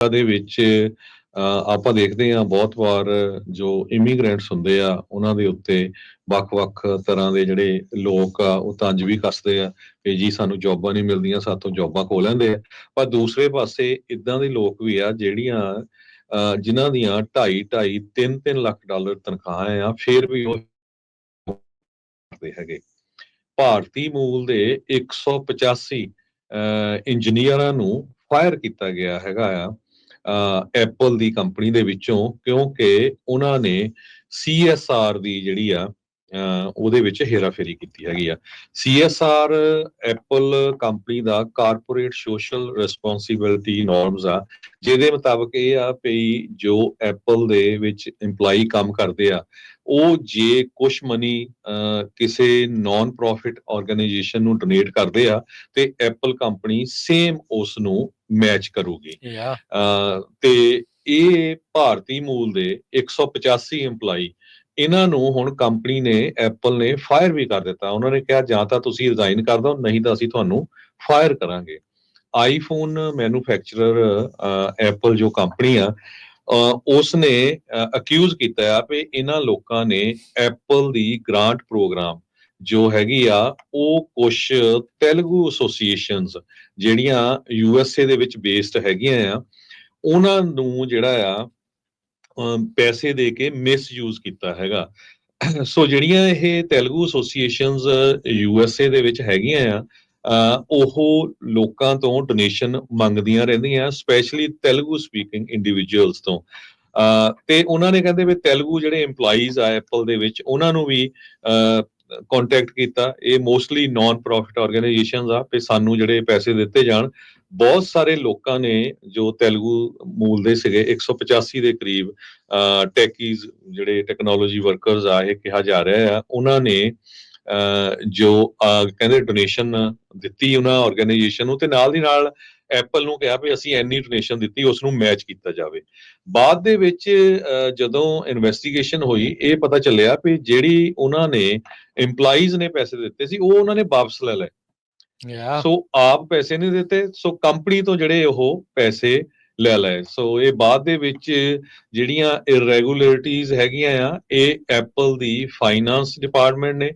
ਦੇ ਵਿੱਚ ਆਪਾਂ ਦੇਖਦੇ ਹਾਂ ਬਹੁਤ ਵਾਰ ਜੋ ਇਮੀਗ੍ਰੈਂਟਸ ਹੁੰਦੇ ਆ ਉਹਨਾਂ ਦੇ ਉੱਤੇ ਵੱਖ-ਵੱਖ ਤਰ੍ਹਾਂ ਦੇ ਜਿਹੜੇ ਲੋਕ ਆ ਉਹ ਤੰਜ ਵੀ ਕੱਸਦੇ ਆ ਕਿ ਜੀ ਸਾਨੂੰ ਜੌਬਾਂ ਨਹੀਂ ਮਿਲਦੀਆਂ, ਸਾਥੋਂ ਜੌਬਾਂ ਖੋਹ ਲੈਂਦੇ ਆ। ਪਰ ਦੂਸਰੇ ਪਾਸੇ ਇੱਦਾਂ ਦੇ ਲੋਕ ਵੀ ਆ ਜਿਹੜੀਆਂ ਜਿਨ੍ਹਾਂ ਦੀਆਂ 2.5-2.5 3-3 ਲੱਖ ਡਾਲਰ ਤਨਖਾਹਾਂ ਆ, ਫਿਰ ਵੀ ਉਹ ਕਰਦੇ ਹੈਗੇ। ਭਾਰਤੀ ਮੂਲ ਦੇ 185 ਇੰਜੀਨੀਅਰਾਂ ਨੂੰ ਫਾਇਰ ਕੀਤਾ ਗਿਆ ਹੈਗਾ ਆ ਐਪਲ ਦੀ ਕੰਪਨੀ ਦੇ ਵਿੱਚੋਂ, ਕਿਉਂਕਿ ਉਹਨਾਂ ਨੇ ਸੀਐਸਆਰ ਦੀ ਜਿਹੜੀ ਆ ਉਹਦੇ ਵਿੱਚ ਹੇਰਾਫੇਰੀ ਕੀਤੀ ਹੈਗੀ ਆ। ਸੀਐਸਆਰ ਐਪਲ ਕੰਪਨੀ ਦਾ ਕਾਰਪੋਰੇਟ ਸੋਸ਼ਲ ਰਿਸਪੌਂਸਿਬਿਲਟੀ ਨੋਰਮਸ ਆ, ਜਿਹਦੇ ਮੁਤਾਬਕ ਇਹ ਆ ਵੀ ਜੋ ਐਪਲ ਦੇ ਵਿੱਚ ਇੰਪਲਾਈ ਕੰਮ ਕਰਦੇ ਆ ਉਹ ਜੇ ਕੁਛ ਮਨੀ ਕਿਸੇ ਨਾਨ ਪ੍ਰੋਫਿਟ ਆਰਗੇਨਾਈਜੇਸ਼ਨ ਨੂੰ ਡੋਨੇਟ ਕਰਦੇ ਆ ਤੇ ਐਪਲ ਕੰਪਨੀ ਸੇਮ ਉਸ ਨੂੰ ਮੈਚ ਕਰੂਗੀ। ਤੇ ਇਹ ਭਾਰਤੀ ਮੂਲ ਦੇ 185 ਇੰਪਲਾਈ, ਇਹਨਾਂ ਨੂੰ ਹੁਣ ਕੰਪਨੀ ਨੇ, ਐਪਲ ਨੇ ਫਾਇਰ ਵੀ ਕਰ ਦਿੱਤਾ। ਉਹਨਾਂ ਨੇ ਕਿਹਾ ਜਾਂ ਤਾਂ ਤੁਸੀਂ ਰਿਜ਼ਾਈਨ ਕਰ ਦਿਓ, ਨਹੀਂ ਤਾਂ ਅਸੀਂ ਤੁਹਾਨੂੰ ਫਾਇਰ ਕਰਾਂਗੇ। ਆਈਫੋਨ ਮੈਨੂਫੈਕਚਰਰ ਐਪਲ ਜੋ ਕੰਪਨੀ ਆ ਉਸ ਨੇ ਅਕਿਊਜ਼ ਕੀਤਾ ਆ ਵੀ ਇਹਨਾਂ ਲੋਕਾਂ ਨੇ ਐਪਲ ਦੀ ਗ੍ਰਾਂਟ ਪ੍ਰੋਗਰਾਮ ਜੋ ਹੈਗੀ ਆ ਉਹ ਕੁਛ ਤੇਲਗੂ ਐਸੋਸੀਏਸ਼ਨਸ ਜਿਹੜੀਆਂ ਯੂਐਸਏ ਦੇ ਵਿੱਚ ਬੇਸਡ ਹੈਗੀਆਂ ਆ, ਉਹਨਾਂ ਨੂੰ ਜਿਹੜਾ ਆ ਪੈਸੇ ਦੇ ਕੇ ਮਿਸਯੂਜ਼ ਕੀਤਾ ਹੈਗਾ। ਸੋ ਜਿਹੜੀਆਂ ਇਹ ਤੇਲਗੂ ਐਸੋਸੀਏਸ਼ਨਸ ਯੂਐਸਏ ਦੇ ਵਿੱਚ ਹੈਗੀਆਂ ਆ ਉਹ ਲੋਕਾਂ ਤੋਂ ਡੋਨੇਸ਼ਨ ਮੰਗਦੀਆਂ ਰਹਿੰਦੀਆਂ, ਸਪੈਸ਼ਲੀ ਤੇਲਗੂ ਸਪੀਕਿੰਗ ਇੰਡੀਵਿਜੂਅਲਸ ਤੋਂ। ਤੇ ਉਹਨਾਂ ਨੇ ਕਹਿੰਦੇ ਵੀ ਤੇਲਗੂ ਜਿਹੜੇ EMPLOYEES ਆ ਐਪਲ ਦੇ ਵਿੱਚ ਉਹਨਾਂ ਨੂੰ ਵੀ ਕੰਟੈਕਟ ਕੀਤਾ। ਇਹ ਮੋਸਟਲੀ ਨਾਨ ਪ੍ਰੋਫਿਟ ਆਰਗੇਨਾਈਜੇਸ਼ਨਸ ਆ ਵੀ ਸਾਨੂੰ ਜਿਹੜੇ ਪੈਸੇ ਦਿੱਤੇ ਜਾਣ। ਬਹੁਤ ਸਾਰੇ ਲੋਕਾਂ ਨੇ ਜੋ ਤੇਲਗੂ ਮੂਲ ਦੇ ਸੀਗੇ 185 ਦੇ ਕਰੀਬ ਟੈਕੀਜ਼ ਜਿਹੜੇ ਟੈਕਨੋਲੋਜੀ ਵਰਕਰਸ ਆ, ਇਹ ਕਿਹਾ ਜਾ ਰਿਹਾ ਆ, ਉਹਨਾਂ ਨੇ ਜੋ ਕਹਿੰਦੇ ਡੋਨੇਸ਼ਨ ਦਿੱਤੀ ਉਹਨਾਂ ਆਰਗੇਨਾਈਜੇਸ਼ਨ ਨੂੰ, ਤੇ ਨਾਲ ਦੀ ਨਾਲ ਐਪਲ ਨੂੰ ਕਿਹਾ ਵੀ ਅਸੀਂ ਇੰਨੀ ਡੋਨੇਸ਼ਨ ਦਿੱਤੀ, ਉਸ ਨੂੰ ਮੈਚ ਕੀਤਾ ਜਾਵੇ। ਬਾਅਦ ਦੇ ਵਿੱਚ ਜਦੋਂ ਇਨਵੈਸਟੀਗੇਸ਼ਨ ਹੋਈ ਇਹ ਪਤਾ ਚੱਲਿਆ ਵੀ ਜਿਹੜੀ ਉਹਨਾਂ ਨੇ EMPLOYEES ਨੇ ਪੈਸੇ ਦਿੱਤੇ ਸੀ ਉਹ ਉਹਨਾਂ ਨੇ ਵਾਪਸ ਲੈ ਲਏ। ਸੋ ਆਪ ਪੈਸੇ ਨਹੀਂ ਦਿੱਤੇ, ਸੋ ਕੰਪਨੀ ਤੋਂ ਜਿਹੜੇ ਉਹ ਪੈਸੇ ਲੈ ਲਏ। ਸੋ ਇਹ ਬਾਅਦ ਦੇ ਵਿੱਚ ਜਿਹੜੀਆਂ ਇਰੈਗੂਲਰਿਟੀਜ਼ ਹੈਗੀਆਂ ਆ ਇਹ ਐਪਲ ਦੀ ਫਾਈਨਾਂਸ ਡਿਪਾਰਟਮੈਂਟ ਨੇ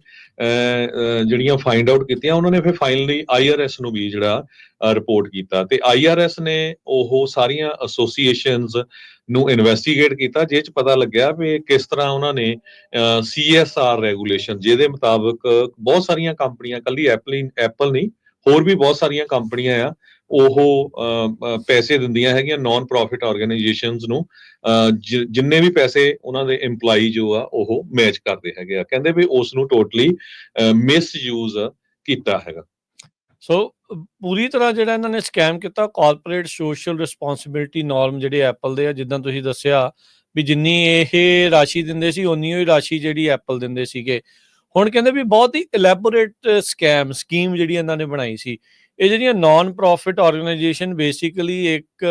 ਜਿਹੜੀਆਂ ਫਾਈਂਡ ਆਊਟ ਕੀਤੀਆਂ। ਉਹਨਾਂ ਨੇ ਫਿਰ ਫਾਈਨਲੀ IRS ਨੂੰ ਵੀ ਜਿਹੜਾ ਰਿਪੋਰਟ ਕੀਤਾ, ਤੇ IRS ਨੇ ਉਹ ਸਾਰੀਆਂ ਐਸੋਸੀਏਸ਼ਨਸ ਨੂੰ ਇਨਵੈਸਟੀਗੇਟ ਕੀਤਾ, ਜਿਸ 'ਚ ਪਤਾ ਲੱਗਿਆ ਵੀ ਕਿਸ ਤਰ੍ਹਾਂ ਉਹਨਾਂ ਨੇ CSR ਰੈਗੂਲੇਸ਼ਨ, ਜਿਹਦੇ ਮੁਤਾਬਕ ਬਹੁਤ ਸਾਰੀਆਂ ਕੰਪਨੀਆਂ, ਕੱਲੀ ਐਪਲ ਨਹੀਂ ਹੋਰ ਵੀ ਬਹੁਤ ਸਾਰੀਆਂ ਕੰਪਨੀਆਂ ਆ ਉਹ ਪੈਸੇ ਦਿੰਦੀਆਂ ਹੈਗੀਆਂ ਨਾਨ ਪ੍ਰੋਫਿਟ ਆਰਗੇਨਾਈਜੇਸ਼ਨਸ ਨੂੰ। ਜਿੰਨੇ ਵੀ ਪੈਸੇ ਉਹਨਾਂ ਦੇ EMPLOYEE ਜੋ ਆ ਉਹ ਮੈਚ ਕਰਦੇ ਹੈਗੇ ਆ। ਕਹਿੰਦੇ ਵੀ ਉਸ ਨੂੰ ਟੋਟਲੀ ਮਿਸਯੂਜ਼ ਕੀਤਾ ਹੈਗਾ। ਸੋ ਪੂਰੀ ਤਰ੍ਹਾਂ ਜਿਹੜਾ ਇਹਨਾਂ ਨੇ ਸਕੈਮ ਕੀਤਾ। ਕਾਰਪੋਰੇਟ ਸੋਸ਼ਲ ਰਿਸਪੌਂਸਿਬਿਲਟੀ ਨੋਰਮ ਜਿਹੜੇ ਐਪਲ ਦੇ ਆ, ਜਿੱਦਾਂ ਤੁਸੀਂ ਦੱਸਿਆ ਵੀ ਜਿੰਨੀ ਇਹ ਰਾਸ਼ੀ ਦਿੰਦੇ ਸੀ ਉਨੀ ਹੀ ਰਾਸ਼ੀ ਜਿਹੜੀ ਐਪਲ ਦਿੰਦੇ ਸੀਗੇ। ਹੁਣ ਕਹਿੰਦੇ ਵੀ ਬਹੁਤ ਹੀ ਇਲੈਬੋਰੇਟ ਸਕੀਮ ਜਿਹੜੀ ਇਹਨਾਂ ਨੇ ਬਣਾਈ ਸੀ। ਇਹ ਜਿਹੜੀਆਂ ਨਾਨ ਪ੍ਰੋਫਿਟ ਆਰਗੇਨਾਈਜੇਸ਼ਨ ਬੇਸਿਕਲੀ ਇੱਕ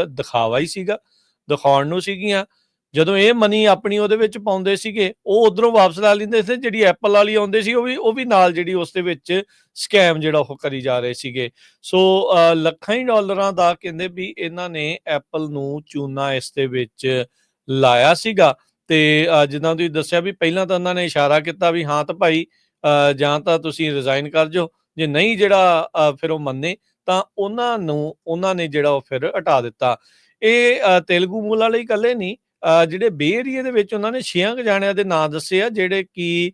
ਦਿਖਾਵਾ ਹੀ ਸੀਗਾ, ਦਿਖਾਉਣ ਨੂੰ ਸੀਗੀਆਂ। ਜਦੋਂ ਇਹ ਮਨੀ ਆਪਣੀ ਉਹਦੇ ਵਿੱਚ ਪਾਉਂਦੇ ਸੀਗੇ ਉਹ ਉਧਰੋਂ ਵਾਪਸ ਲੈ ਲੈਂਦੇ ਸੀ, ਜਿਹੜੀ ਐਪਲ ਵਾਲੀ ਆਉਂਦੇ ਸੀ ਉਹ ਵੀ ਨਾਲ ਜਿਹੜੀ ਉਸ ਦੇ ਵਿੱਚ ਸਕੈਮ ਜਿਹੜਾ ਉਹ ਕਰੀ ਜਾ ਰਹੇ ਸੀਗੇ। ਸੋ ਲੱਖਾਂ ਹੀ ਡਾਲਰਾਂ ਦਾ ਕਹਿੰਦੇ ਵੀ ਇਹਨਾਂ ਨੇ ਐਪਲ ਨੂੰ ਚੂਨਾ ਇਸ ਦੇ ਵਿੱਚ ਲਾਇਆ ਸੀਗਾ। ਤੇ ਜਿੱਦਾਂ ਤੁਸੀਂ ਦੱਸਿਆ ਵੀ ਪਹਿਲਾਂ ਤਾਂ ਉਹਨਾਂ ਨੇ ਇਸ਼ਾਰਾ ਕੀਤਾ ਵੀ ਹਾਂ ਤਾਂ ਭਾਈ ਜਾਂ ਤਾਂ ਤੁਸੀਂ ਰਿਜ਼ਾਈਨ ਕਰ ਜਾਓ, ਜੇ ਨਹੀਂ ਜਿਹੜਾ ਫਿਰ ਉਹ ਮੰਨੇ ਤਾਂ ਉਹਨਾਂ ਨੇ ਜਿਹੜਾ ਉਹ ਫਿਰ ਹਟਾ ਦਿੱਤਾ। ਇਹ ਤੇਲਗੂ ਮੂਲ ਵਾਲੇ ਇਕੱਲੇ ਨਹੀਂ, ਜਿਹੜੇ ਬੇ ਏਰੀਏ ਦੇ ਵਿੱਚ ਉਹਨਾਂ ਨੇ 6 ਜਾਣਿਆਂ ਦੇ ਨਾਂ ਦੱਸੇ ਆ ਜਿਹੜੇ ਕਿ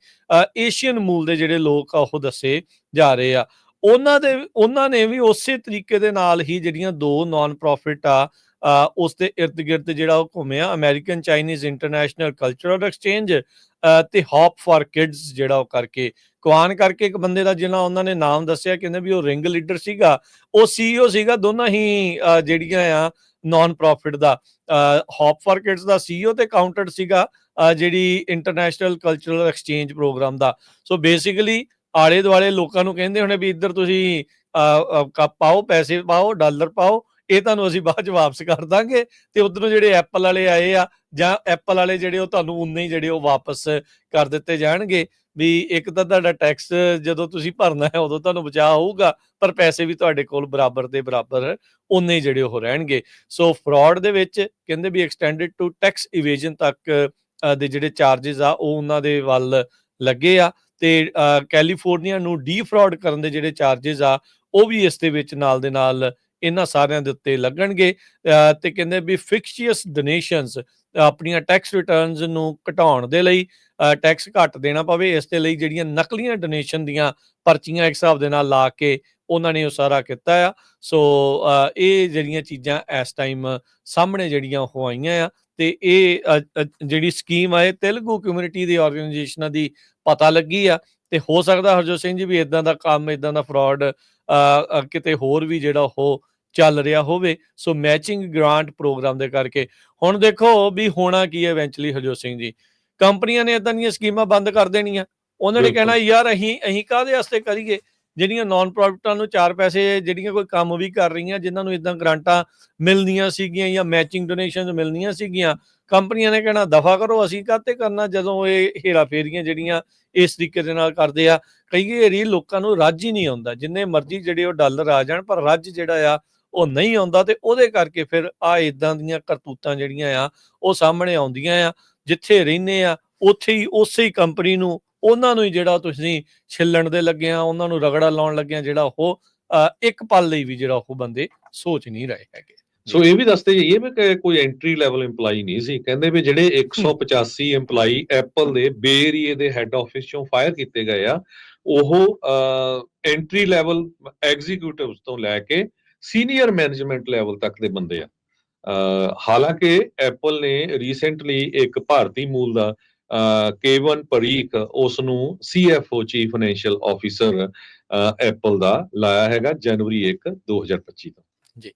ਏਸ਼ੀਅਨ ਮੂਲ ਦੇ ਜਿਹੜੇ ਲੋਕ ਆ ਉਹ ਦੱਸੇ ਜਾ ਰਹੇ ਆ। ਉਹਨਾਂ ਨੇ ਵੀ ਉਸੇ ਤਰੀਕੇ ਦੇ ਨਾਲ ਹੀ ਜਿਹੜੀਆਂ ਦੋ ਨਾਨ ਪ੍ਰੋਫਿਟ ਆ ਉਸ ਦੇ ਇਰਦ ਗਿਰਦ ਜਿਹੜਾ ਉਹ ਘੁੰਮਿਆ, American Chinese international cultural exchange ਤੇ ਹੌਪ ਫਾਰ ਕਿਡਸ ਜਿਹੜਾ ਉਹ ਕਰਕੇ ਕੁਆਨ ਕਰਕੇ ਇੱਕ ਬੰਦੇ ਦਾ ਜਿਹਨਾਂ ਉਹਨਾਂ ਨੇ ਨਾਮ ਦੱਸਿਆ, ਕਹਿੰਦੇ ਵੀ ਉਹ ਰਿੰਗ ਲੀਡਰ ਸੀਗਾ, ਉਹ CEO ਸੀਗਾ ਦੋਨਾਂ ਹੀ ਜਿਹੜੀਆਂ ਆ ਨਾਨ ਪ੍ਰੋਫਿਟ ਦਾ। ਹੌਪ ਫਾਰ ਕਿਡਸ ਦਾ CEO ਤੇ ਅਕਾਊਂਟੈਂਟ ਸੀਗਾ ਜਿਹੜੀ ਇੰਟਰਨੈਸ਼ਨਲ ਕਲਚਰਲ ਐਕਸਚੇਂਜ ਪ੍ਰੋਗਰਾਮ ਦਾ। ਸੋ ਬੇਸਿਕਲੀ ਆਲੇ ਦੁਆਲੇ ਲੋਕਾਂ ਨੂੰ ਕਹਿੰਦੇ ਹੋਣੇ ਵੀ ਇੱਧਰ ਤੁਸੀਂ ਪਾਓ, ਪੈਸੇ ਪਾਓ, ਡਾਲਰ ਪਾਓ, ਇਹ ਤੁਹਾਨੂੰ ਅਸੀਂ ਬਾਅਦ 'ਚ ਵਾਪਸ ਕਰ ਦਾਂਗੇ ਤੇ ਉੱਧਰੋਂ ਜਿਹੜੇ ਐਪਲ ਵਾਲੇ ਆਏ ਆ ਜਾਂ ਐਪਲ ਵਾਲੇ ਜਿਹੜੇ ਉਹ ਤੁਹਾਨੂੰ ਉਨੇ ਹੀ ਜਿਹੜੇ ਉਹ ਵਾਪਸ ਕਰ ਦਿੱਤੇ ਜਾਣਗੇ ਵੀ ਇੱਕ ਤਾਂ ਤੁਹਾਡਾ ਟੈਕਸ ਜਦੋਂ ਤੁਸੀਂ ਭਰਨਾ ਹੈ ਉਦੋਂ ਤੁਹਾਨੂੰ ਬਚਾਅ ਹੋਊਗਾ ਪਰ ਪੈਸੇ ਵੀ ਤੁਹਾਡੇ ਕੋਲ ਬਰਾਬਰ ਦੇ ਬਰਾਬਰ ਉਨੇ ਹੀ ਜਿਹੜੇ ਉਹ ਰਹਿਣਗੇ। ਸੋ ਫਰਾਡ ਦੇ ਵਿੱਚ ਕਹਿੰਦੇ ਵੀ ਐਕਸਟੈਂਡਡ ਟੂ ਟੈਕਸ ਇਵੇਜਨ ਤੱਕ ਦੇ ਜਿਹੜੇ ਚਾਰजेस ਆ ਉਹ ਉਹਨਾਂ ਦੇ ਵੱਲ ਲੱਗੇ ਆ ਤੇ ਕੈਲੀਫੋਰਨੀਆ ਨੂੰ ਡੀਫਰਾਡ ਕਰਨ ਦੇ ਜਿਹੜੇ ਚਾਰजेस ਆ ਉਹ ਵੀ ਇਸ ਦੇ ਵਿੱਚ ਨਾਲ ਦੇ ਨਾਲ ਇਹਨਾਂ ਸਾਰਿਆਂ ਦੇ ਉੱਤੇ ਲੱਗਣਗੇ ਤੇ ਕਹਿੰਦੇ ਵੀ ਫਿਕਸ਼ੀਅਸ ਡੋਨੇਸ਼ਨਸ ਆਪਣੀਆਂ ਟੈਕਸ ਰਿਟਰਨਸ ਨੂੰ ਘਟਾਉਣ ਦੇ ਲਈ ਟੈਕਸ ਘੱਟ ਦੇਣਾ ਪਵੇ ਇਸ ਦੇ ਲਈ ਜਿਹੜੀਆਂ ਨਕਲੀਆਂ ਡੋਨੇਸ਼ਨ ਦੀਆਂ ਪਰਚੀਆਂ ਇੱਕ ਹਿਸਾਬ ਦੇ ਨਾਲ ਲਾ ਕੇ ਉਹਨਾਂ ਨੇ ਉਹ ਸਾਰਾ ਕੀਤਾ ਆ। ਸੋ ਇਹ ਜਿਹੜੀਆਂ ਚੀਜ਼ਾਂ ਇਸ ਟਾਈਮ ਸਾਹਮਣੇ ਜਿਹੜੀਆਂ ਉਹ ਆਈਆਂ ਆ ਤੇ ਇਹ ਜਿਹੜੀ ਸਕੀਮ ਆ ਇਹ ਤੇਲਗੂ ਕਮਿਊਨਿਟੀ ਦੀ ਆਰਗੇਨਾਈਜੇਸ਼ਨਾਂ ਦੀ ਪਤਾ ਲੱਗੀ ਆ ਤੇ ਹੋ ਸਕਦਾ ਹਰਜੋਤ ਸਿੰਘ ਜੀ ਵੀ ਇਦਾਂ ਦਾ ਕੰਮ ਇਦਾਂ ਦਾ ਫਰਾਡ ਕਿਤੇ ਹੋਰ ਵੀ ਜਿਹੜਾ ਉਹ ਚੱਲ ਰਿਹਾ ਹੋਵੇ। ਸੋ ਮੈਚਿੰਗ ਗ੍ਰਾਂਟ ਪ੍ਰੋਗਰਾਮ ਦੇ ਕਰਕੇ ਹੁਣ ਦੇਖੋ ਵੀ ਹੋਣਾ ਕੀ ਹੈ ਇਵੈਂਚੁਅਲੀ ਹਰਜੋਤ ਸਿੰਘ ਜੀ, ਕੰਪਨੀਆਂ ਨੇ ਇਦਾਂ ਦੀਆਂ ਸਕੀਮਾਂ ਬੰਦ ਕਰ ਦੇਣੀਆਂ। ਉਹਨਾਂ ਨੇ ਕਹਿਣਾ ਯਾਰ ਅਸੀਂ ਕਾਹਦੇ ਵਾਸਤੇ ਕਰੀਏ, ਜਿਹੜੀਆਂ ਨਾਨ ਪ੍ਰੋਫਿਟਾਂ ਨੂੰ 4 ਪੈਸੇ ਜਿਹੜੀਆਂ ਕੋਈ ਕੰਮ ਵੀ ਕਰ ਰਹੀਆਂ ਜਿਨ੍ਹਾਂ ਨੂੰ ਇਦਾਂ ਗ੍ਰਾਂਟਾਂ ਮਿਲਣੀਆਂ ਸੀਗੀਆਂ ਜਾਂ ਮੈਚਿੰਗ ਡੋਨੇਸ਼ਨਸ ਮਿਲਣੀਆਂ ਸੀਗੀਆਂ, ਕੰਪਨੀਆਂ ਨੇ ਕਹਿਣਾ ਦਫਾ ਕਰੋ ਅਸੀਂ ਕਾਹਤੇ ਕਰਨਾ ਜਦੋਂ ਇਹ ਹੇਰਾ ਫੇਰੀਆਂ ਜਿਹੜੀਆਂ ਇਸ ਤਰੀਕੇ ਦੇ ਨਾਲ ਕਰਦੇ ਆ। ਕਈ ਵਾਰੀ ਲੋਕਾਂ ਨੂੰ ਰੱਜ ਹੀ ਨਹੀਂ ਆਉਂਦਾ, ਜਿੰਨੇ ਮਰਜ਼ੀ ਜਿਹੜੇ ਉਹ ਡਾਲਰ ਆ ਜਾਣ ਪਰ ਰੱਜ ਜਿਹੜਾ ਆ ਉਹ ਨਹੀਂ ਆਉਂਦਾ ਤੇ ਉਹਦੇ ਕਰਕੇ ਫਿਰ ਆ ਇਦਾਂ ਦੀਆਂ ਕਰਤੂਤਾਂ ਜਿਹੜੀਆਂ ਆ ਉਹ ਸਾਹਮਣੇ ਆਉਂਦੀਆਂ ਆ। ਜਿੱਥੇ ਰਹਿੰਦੇ ਆ ਉੱਥੇ ਹੀ ਉਸੇ ਹੀ ਕੰਪਨੀ ਨੂੰ ਉਹਨਾਂ ਨੂੰ ਹੀ ਜਿਹੜਾ ਤੁਸੀਂ ਛਿੱਲਣ ਦੇ ਲੱਗੇ ਆ, ਉਹਨਾਂ ਨੂੰ ਰਗੜਾ ਲਾਉਣ ਲੱਗੇ ਆ, ਜਿਹੜਾ ਉਹ ਇੱਕ ਪਲ ਲਈ ਵੀ ਜਿਹੜਾ ਉਹ ਬੰਦੇ ਸੋਚ ਨਹੀਂ ਰਹੇ ਹੈਗੇ। ਸੋ ਇਹ ਵੀ ਦੱਸਦੇ ਜਾਈਏ ਵੀ ਕੋਈ ਐਂਟਰੀ ਲੈਵਲ EMPLOYE ਨਹੀਂ ਸੀ, ਕਹਿੰਦੇ ਵੀ ਜਿਹੜੇ 185 EMPLOYE ਐਪਲ ਦੇ ਬੇ ਏਰੀਏ ਦੇ ਹੈੱਡ ਆਫਿਸ ਚੋਂ ਫਾਇਰ ਕੀਤੇ ਗਏ ਆ ਉਹ ਐਂਟਰੀ ਲੈਵਲ ਐਗਜ਼ੀਕਿਊਟਿਵਸ ਤੋਂ ਲੈ ਕੇ ਸੀਨੀਅਰ ਮੈਨੇਜਮੈਂਟ ਲੈਵਲ ਤੱਕ ਦੇ ਬੰਦੇ ਆ। ਹਾਲਾਂਕਿ ਐਪਲ ਨੇ ਰੀਸੈਂਟਲੀ ਇੱਕ ਭਾਰਤੀ ਮੂਲ ਦਾ ਕੇਵਨ ਪਰੀਖ ਉਸ ਨੂੰ CFO chief financial officer Apple ਦਾ ਲਾਇਆ ਹੈਗਾ ਜਨਵਰੀ 1, 2025 ਤੋਂ। ਜੀ